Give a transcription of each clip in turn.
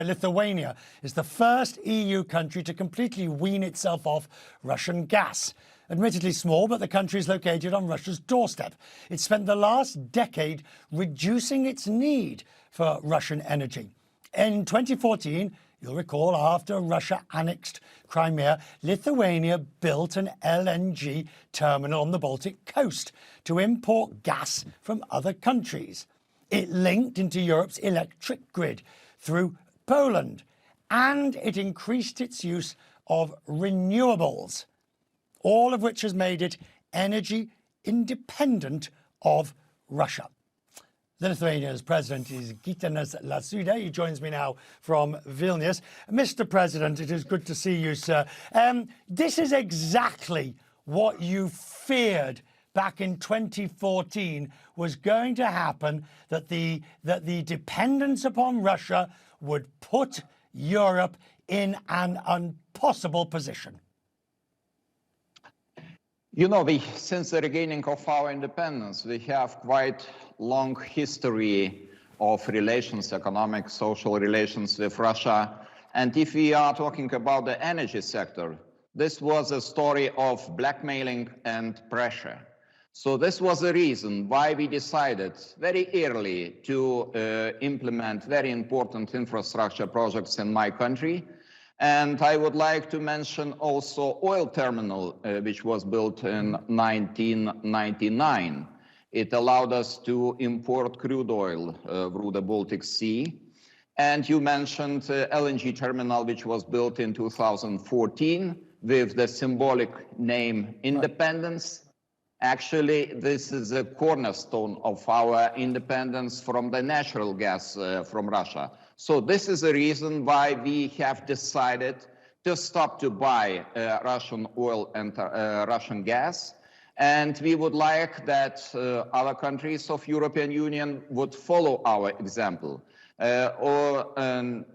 Lithuania is the first EU country to completely wean itself off Russian gas. Admittedly small, but the country is located on Russia's doorstep. It spent the last decade reducing its need for Russian energy. In 2014, you'll recall, after Russia annexed Crimea, Lithuania built an LNG terminal on the Baltic coast to import gas from other countries. It linked into Europe's electric grid through Poland, and it increased its use of renewables, all of which has made it energy independent of Russia. The Lithuania's president is Gitanas Nausėda. He joins me now from Vilnius. Mr. President, it is good to see you, sir. This is exactly what you feared back in 2014 was going to happen, that the dependence upon Russia would put Europe in an impossible position. You know, since the regaining of our independence, we have quite long history of relations, economic, social relations with Russia. And if we are talking about the energy sector, this was a story of blackmailing and pressure. So this was the reason why we decided very early to implement very important infrastructure projects in my country. And I would like to mention also oil terminal, which was built in 1999. It allowed us to import crude oil through the Baltic Sea. And you mentioned LNG terminal, which was built in 2014 with the symbolic name Independence. Actually, this is a cornerstone of our independence from the natural gas from Russia. So this is the reason why we have decided to stop to buy Russian oil and Russian gas. And we would like that other countries of European Union would follow our example. Other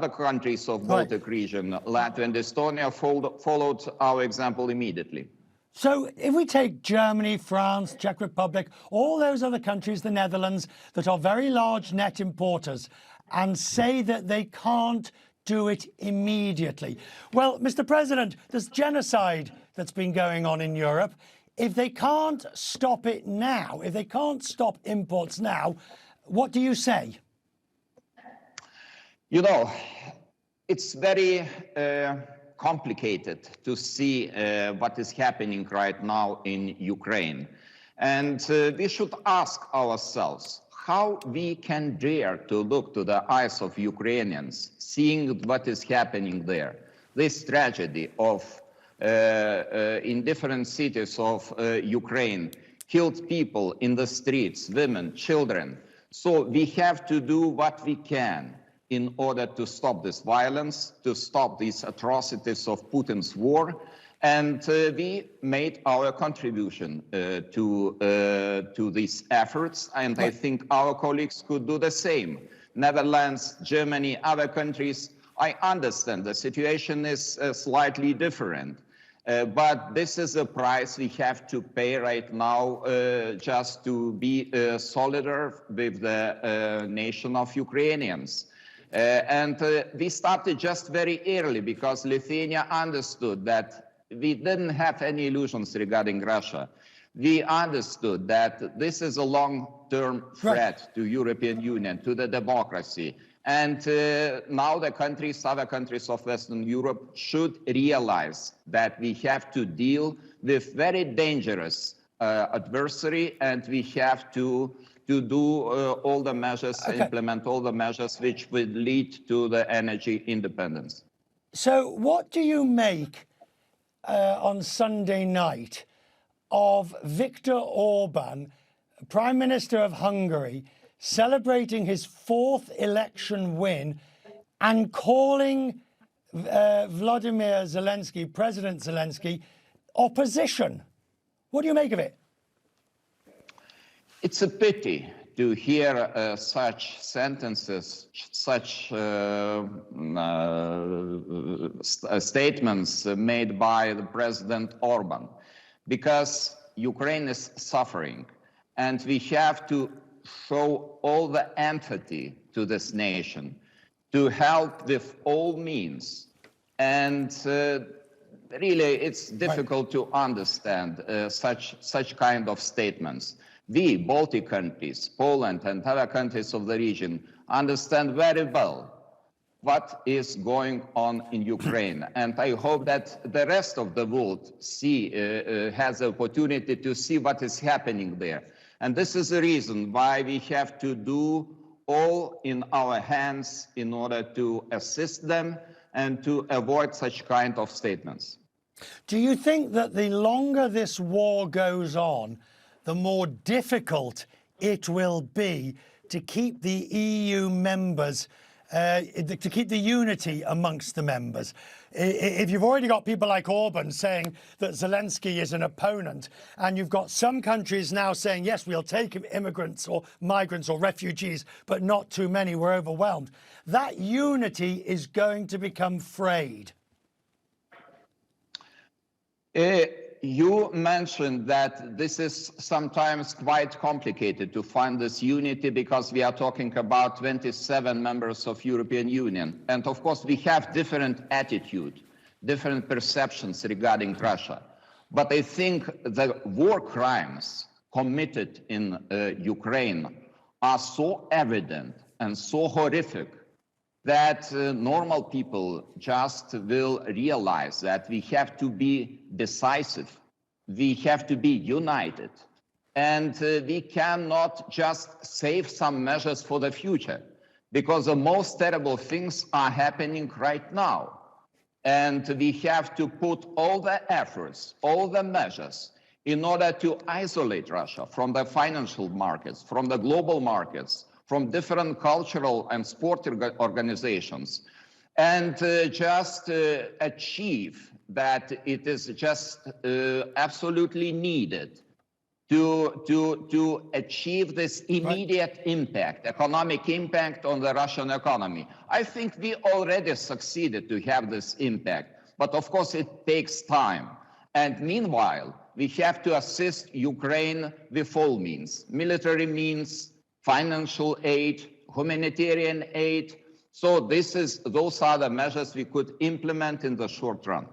countries of Baltic region, Latvia and Estonia, followed our example immediately. So if we take Germany, France, Czech Republic, all those other countries, the Netherlands, that are very large net importers, and say that they can't do it immediately. Well, Mr. President, there's genocide that's been going on in Europe. If they can't stop it now, if they can't stop imports now, what do you say? You know, it's very complicated to see what is happening right now in Ukraine. And we should ask ourselves how we can dare to look to the eyes of Ukrainians, seeing what is happening there. This tragedy of in different cities of Ukraine, killed people in the streets, women, children. So we have to do what we can in order to stop this violence, to stop these atrocities of Putin's war. And we made our contribution to these efforts. And I think our colleagues could do the same. Netherlands, Germany, other countries. I understand the situation is slightly different. But this is a price we have to pay right now just to be solidar with the nation of Ukrainians. And we started just very early because Lithuania understood that we didn't have any illusions regarding Russia. We understood that this is a long-term threat to European Union, to the democracy. And now the countries, other countries of Western Europe should realize that we have to deal with very dangerous adversary, and we have to do all the measures, implement all the measures which would lead to the energy independence. So what do you make on Sunday night of Viktor Orban, Prime Minister of Hungary, celebrating his fourth election win and calling Vladimir Zelensky, President Zelensky, opposition? What do you make of it? It's a pity to hear such sentences, such statements made by the President Orban, because Ukraine is suffering, and we have to show all the empathy to this nation. to help with all means. And really, it's difficult to understand such kind of statements. We, Baltic countries, Poland and other countries of the region, understand very well what is going on in Ukraine. And I hope that the rest of the world has the opportunity to see what is happening there. And this is the reason why we have to do all in our hands in order to assist them and to avoid such kind of statements. Do you think that the longer this war goes on, the more difficult it will be to keep the EU members, to keep the unity amongst the members? If you've already got people like Orban saying that Zelensky is an opponent, and you've got some countries now saying, yes, we'll take immigrants or migrants or refugees, but not too many, we're overwhelmed, that unity is going to become frayed. You mentioned that this is sometimes quite complicated to find this unity because we are talking about 27 members of European Union. And of course, we have different attitude, different perceptions regarding Russia. But I think the war crimes committed in Ukraine are so evident and so horrific that normal people just will realize that we have to be decisive, we have to be united, and we cannot just save some measures for the future, because the most terrible things are happening right now. And we have to put all the efforts, all the measures, in order to isolate Russia from the financial markets, from the global markets, from different cultural and sport organizations, and just achieve that it is just absolutely needed to achieve this immediate impact, economic impact on the Russian economy. I think we already succeeded to have this impact, but of course it takes time. And meanwhile, we have to assist Ukraine with all means, military means, financial aid, humanitarian aid. So those are the measures we could implement in the short run.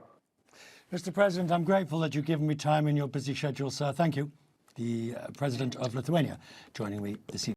Mr. President, I'm grateful that you've given me time in your busy schedule, sir. Thank you. The President of Lithuania joining me this evening.